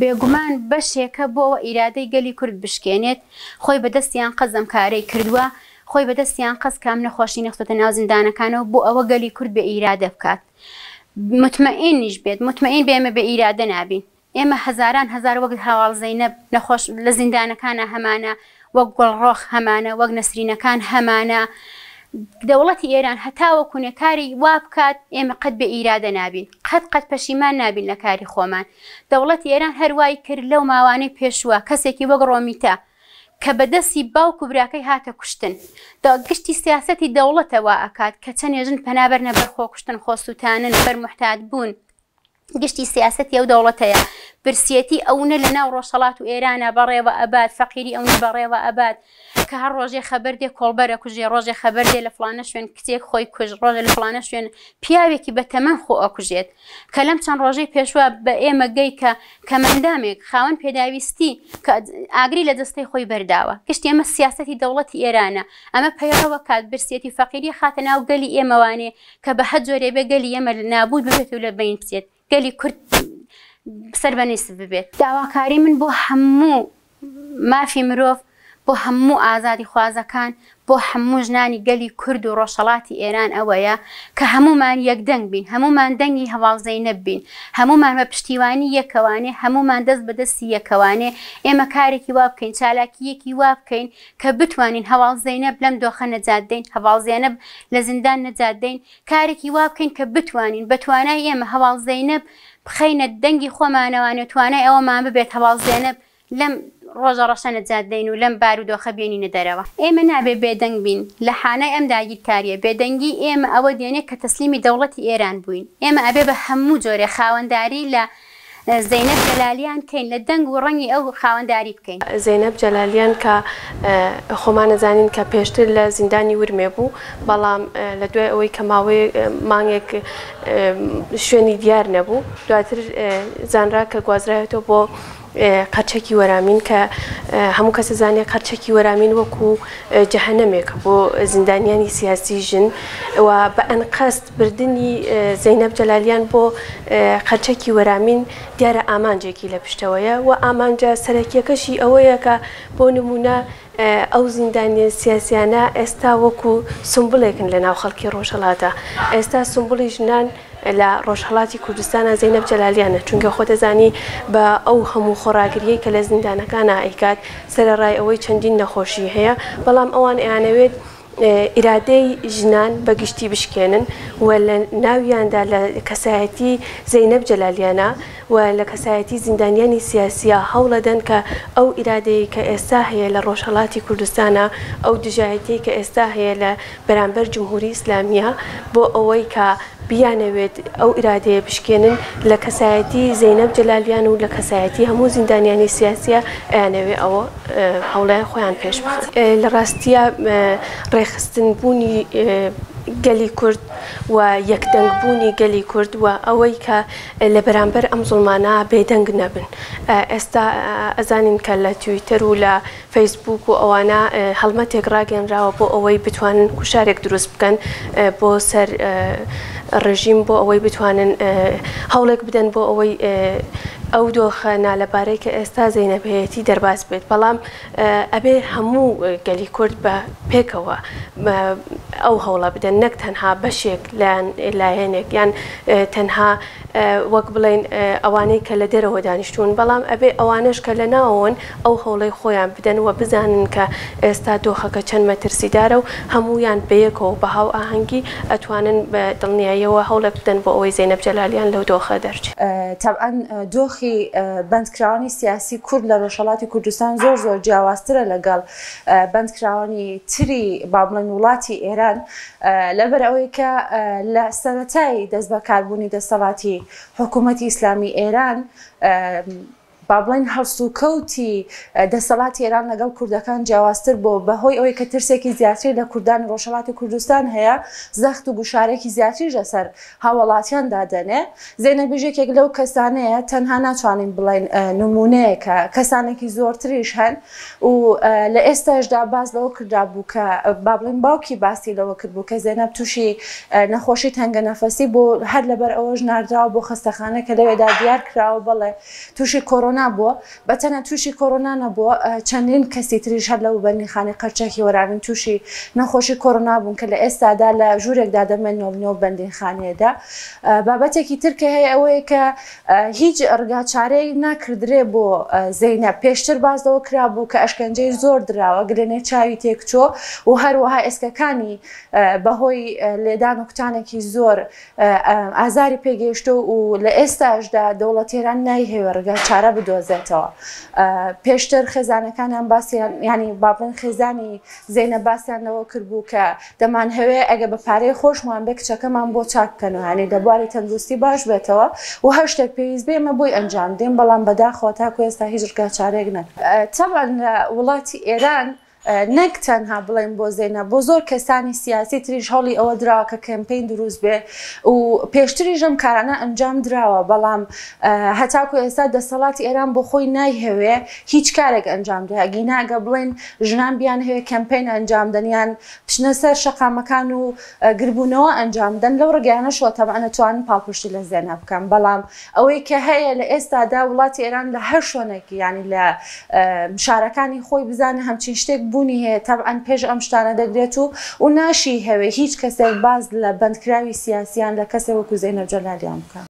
بێگومان بەشێکە بۆ ئەوە ئیرادەی گەلی کورد بشکێنێت خۆی بەدەستیان قەزم کارەی کردووە خۆی بەدەستیان قەز کام نەخۆشی نەخستۆتە ناو زیندانەکانەوە بۆ ئەوە گەلی کورد بە ئیرادە بکات مطمئنیش بێت مطمئن بێ ئێمە بە ئیرادە نابین ئێمە هەزاران هەزار وەک هاوڵ زەینەب نەخۆش لە زیندانەکانە هەمانە وەک گوڵڕۆخ هەمانە وەک نەسرینەکان هەمانە دەوڵەتی ئێران هەتاوەکو کاری وا بکات ئێمە قەت بە ئیرادە نابین قەت پەشیمان نابین لە کاری خۆمان دەوڵەتی ئێران هەروای کرد لەو ماوانەی پێشووە کەسێکی وەک ڕۆمیتە کە بەدەستی باوک و براکەی هاتە کوشتن گشتی سیاسەتی دەوڵەتەوە ئەکات کە چەندێژن پەنابەرنە بەر خۆ کوشتن خۆسووتانن بەر محتات بوون گشتی سیاسەتی ئەو دەوڵەتەیە برسیەتی ئەوونە لە ناو ڕۆژهەڵات و ئێرانە بەڕێوە ئەبات فەقیری ئەوە بەڕێوە ئەبات کە هەر ڕۆژێ خەبەر دێ کۆڵبەرە کوژێ ڕۆژێ خەبەر دێ لە فلانە شوێن کچێک خۆی کوژ ڕۆژە لە فلانە شوێن پیاوێکی بەتەمەن خۆ ئەکوژێت کە لەم چەند ڕۆژەی پێشوە بە ئێمە گەی کە مندامێک خاوەن پێداویستی کە ئاگری لە دەستەی خۆی بەرداوە گشتی ئێمە سیاسەتی دەوڵەتی ئێرانە ئەمە پەیڕەوە کات برسیەتی فەقیری خاتە ناو گەلی ئێمەوانێ کە بە هەر جۆرێ بێ گەلی ئێمە نابود ببێت و لە بین بچێت گەلی کورد سەر بەنیست ببێت داواکاری من بۆ هەموو مافی مرۆڤ بۆ هەموو ئازادی خوازەکان بۆ هەموو ژنانی گەلی کورد و ڕۆژهەڵاتی ئێران ئەوەیە کە هەمومان یەکدەنگ بین هەمومان دەنگی هەواڵ زەینەب بین هەمومان بە پشتیوانی یەکەوانێ هەمومان دەست بەدەستی یەکەوانێ ئێمە کارێکی وا بکەین چالاکیەکی وا بکەین کە بتوانین هەواڵ زەینەب لەم دۆخە نەجات دەین هەواڵ زەینەب لە زیندان نەجات دەین کارێکی وا بکەین کە بتوانین بە توانای ئێمە هەواڵ زەینەب بخەینە دەنگی خۆمانەوانێ توانای ئەوەمان ببێت هەواڵ زەینەب لەم ڕۆژە ڕەشە نەجات دەین و لەم بارودۆخە بێنینە دەرەوە ئێمە نابێ بێدەنگ بین لە حانای ئەم داگیرکاریە بێدەنگی ئێمە ئەوە دێنێت کە تەسلیمی دەوڵەتی ئێران بووین ئێمە ئەبێ بە هەموو جۆرێ خاوەنداری لە زەینەب جەلالیان کەین لە دەنگ و ڕەنگی ئەو خاوەنداری بکەین زەینەب جەلالیان کە خۆمان نەزانین کە پێشتر لە زیندانی ورمێ بوو بەڵام لە دوای ئەوەی کە ماوەی مانگێک شوێنی دیار نەبوو دواتر زانرا کە گوازرایەوە بۆ قەرچەکی وەرامین کە هەموو کەسە زانێ قەرچەکی وەرامین وەکو جەهەنەمێکە بۆ زیندانیانی سیاسی ژن و بە ئەنقەست بردننی زەینەب جەلالیان بۆ قەرچەکی وەرامین دیارە ئامانجێکی لە پشتەوەیە و ئامانجە سەرەکیەکەشی ئەوەیە کە بۆ نمونە ئەو زیندانیە سیاسیانە ئێستا وەکو سمبڵێکن لە ناو خەڵکی ڕۆژهەڵاتە ئێستا سمبڵی ژنان لە ڕۆژهەڵاتی کوردستانە زەینەب جەلالیانە چونکە خۆ دەزانی بە ئەو هەموو خۆراگریەی کە لە زیندانەکانە ئەیکات سەرەڕای ئەوەی چەندین نەخۆشی هەیە بەڵام ئەوان ئەیانەوێت ئیرادەی ژنان بەگشتی بشکێنن و لە ناویاندا لە کەسایەتی زەینەب جەلالیانە و لە کەسایەتی زیندانیانی سیاسیە هەوڵەدەن کە ئەو ئیرادەیە کە ئێستا هەیە لە ڕۆژهەڵاتی کوردستانە ئەو دژایەتی کە ئێستا هەیە لە بەرامبەر جمهوری ئیسلامیە بۆ ئەوەی کە بیانەوێت ئەو ئیرادەیە بشکێنن لە کەسایەتی زەینەب جەلالیان و لە کەسایەتی هەموو زیندانیانی سیاسیە ئەیانەوێت ئەوە هەوڵیان خۆیان پێش لە ڕاستیە ڕێخستن بوونی گەلی کورد و یەکدەنگبوونی گەلی کورد و ئەوەی کە لە بەرامبەر ئەم زوڵمانە بێدەنگ نەبن ئێستا ئەزانین کە لە تویتەر و لە فەیسبوک و ئەوانە هەڵمەتێک ڕاگەنراوە بۆ ئەوەی بتوانن کوشارێک دروست بکەن بۆ سەر ڕژیم بۆ ئەوەی بتوانن هەوڵێک بدەن بۆ ئەوەی ئەو دۆخە نالەبارەی کە ئێستا زەینەبەتی دەرباز بێت بەڵام ئەبێ هەموو گەلی کورد بە پێکەوە ئەو هەوڵە بدەن نەک تەنها بەشێک لایەنێک یان تەنها وەک بڵێن ئەوانەی کە لە دەرەوە دانیشتون بەڵام ئەبێ ئەوانش کە لە ناوەن ئەو هەوڵەی خۆیان بدەن و بزانن کە ئێستا دۆخەکە چەند مەترسیدارە و هەموویان بەیەکەوە بە هاو ئاهەنگی ئەتوانن بە دڵنیاییەوە هەوڵێک بدەن بۆ ئەوەی زەینەب جەلالیان لەو دۆخە دەرچێت. طبعاً دۆخی بەندکراوانی سیاسی کورد لە ڕۆژهەڵاتی کوردستان زۆر جیاوازترە لەگەڵ بەندکراوانی تری با بڵێن وڵاتی ئێران لەبەر ئەوەی کە لە سەرەتای دەست بەکاربوونی دەسەڵاتی حکوومەتی ئیسلامی ئێران با بڵێن هەڵسوکەوتی دەسەڵاتی ئێران لەگەڵ کوردەکان جیاوازتر بۆ بەهۆی ئەوەی کە ترسێکی زیاتری لە کوردان ڕۆژهەڵاتی کوردستان هەیە زەخت و گوشارێکی زیاتریش لەسەر هاوڵاتیان دادەنێ زەینەبیژێکێک لەو کەسانەیە تەنها ناتوانین بڵێن نمونەیەکە کەسانێکی زۆرتریش هەن و لە ئێستاشدا باز لەوە کردابوو کە با بڵێن باوکی باسی لەوە کردبوو کە زەینەب تووشی نەخۆشی تەنگە نەفەسی بۆ هەر لەبەر ئەوەش ناردراوە بۆ خەستەخانە کە لەوێدا دیار کراوە بڵێ تووشی کۆرۆنا کۆرۆنا بووە بەتەنە تووشی کۆرۆنا نەبووە چەندین کەسی تریش هەر لەو بەندیخانەی قەرچەکی وەرابن تووشی نەخۆشی کۆرۆنا بوون کە لە ئێستادا لە ژوورێکدا دەمێنەوە بەندیخانەیەدا بابەتێکی ترکە هەیە ئەوەیە کە هیچ ڕگاچارەی ناکردرێ بۆ زەینە پێشتر بازەوە کرابوو کە ئەشکەنجەی زۆر دراوە گرێنەی چاوی تێکچۆ و هەروەها ئێسکەکانی بەهۆی لێدان و کوتانێکی زۆر ئازاری پێگەیشتە و لە ئێستاشدا دەوڵەتێران نایهێوە ڕگاچارە بدۆزێتەوە پێشتر خێزانەکانیان باسییان ینی بابن خێزانی زەینە باسییانەوە کردبوو کە دەمان هەوێ ئەگە بە پارەی خۆشمان بێ کچەکەمان بۆ چاک بکەنەوەانی دەبواری تەندروستی باش بێتەوە و هەر شتێک پێویست بێ ئێمە بۆی ئەنجام دێن بەڵام بەداخەوە تاکو ئێستا هیچ ڕگاچارێک نەک تەبەن لە وڵاتی ئێران نەک تەنها بڵێن بۆ زەینە بۆ زۆر کەسانی سیاسی تریش هەڵی ئەوە دراوە کە کەمپین دروست بێ و پێشتریش ئەم کارانە ئەنجام درراوە بەڵام هەتاکو ئێستا دەسەڵاتی ئێران بۆ خۆی نایهەوێ هیچ کارێک ئەنجام دەگی ناگە بڵێن ژنان بیان هەوێ کەمپین ئەنجام دەنیان پشنە سەر شەقامەکان و گربوونەوە ئەنجام دەن لەو ڕگەیانە شۆ تەبعا نەتوانن پاڵپشتی لە زێنە بکەن بەڵام ئەوەی کە هەیە لە ئێستادا وڵاتی ئێران لە هەر شوێنێکی ینی لە شارەکانی خۆی بزانە هەمچین شتێک بوونی هەیە تەبعاً پێش ئەم شتانە دەگرێت و ناشی هەوێ هیچ کەسێک باز لە بەندکراوی سیاسیان لە کەسێک وەکو زەینەب جەلالیان بکە.